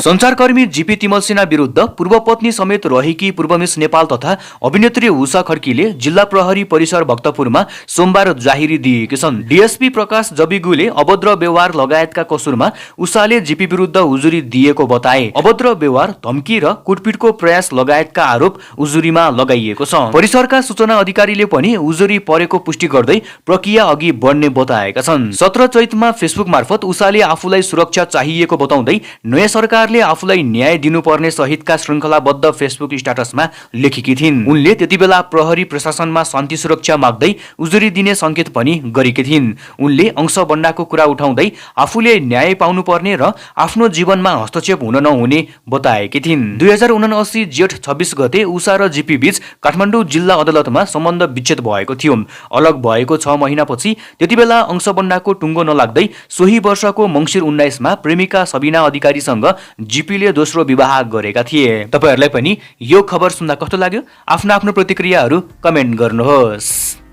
सञ्चारकर्मी GP तिमलसेना विरुद्ध पूर्व पत्नी समेत रहेकी पूर्व मिस नेपाल तथा अभिनेत्री उषा खड्कीले जिल्ला प्रहरी परिसर भक्तपुरमा सोमबार जाहेरी दिएकी छन्। डीएसपी प्रकाश जबिगुले अभद्र व्यवहार लगायतका कसुरमा उषाले जीपी विरुद्ध उजुरी दिएको बताए। अभद्र व्यवहार, धम्की र कुटपिटको प्रयास लगायतका आरोप उजुरीमा लगाइएको छ। परिसरका सूचना अधिकारीले पनि उजुरी परेको पुष्टि गर्दै प्रक्रिया अघि बढ्ने बताएका छन्। 17 चैतमा फेसबुक मार्फत उषाले आफूलाई सुरक्षा चाहिएको बताउँदै नयाँ सरकारले आफूलाई न्याय दिनुपर्ने सहितका श्रृङ्खलाबद्ध फेसबुक स्ट्याटसमा लेखेकी थिइन्। उनले त्यतिबेला प्रहरी प्रशासनमा शान्ति सुरक्षा माग्दै उजुरी दिने संकेत पनि गरेकी थिइन्। उनले अंशबन्डाको कुरा उठाउँदै आफूले न्याय पाउनुपर्ने र आफ्नो जीवनमा हस्तक्षेप हुन नहुने बताएकी थिइन्। 2079 जेठ 26 गते उषा र जीपी बीच काठमाडौँ जिल्ला अदालतमा सम्बन्ध विच्छेद भएको थियो। अलग भएको 6 महिनापछि त्यतिबेला अंशबन्डाको टुङ्गो नलाग्दै सोही वर्षको मङ्सिर 19 मा प्रेमिका सबिना अधिकारीसँग जीपीले दोस्रो विवाह गरेका थिए। तपाईहरुलाई पनि यो खबर सुन्दा कस्तो लाग्यो? आफ्नो आफ्नो प्रतिक्रियाहरू कमेन्ट गर्नुहोस्।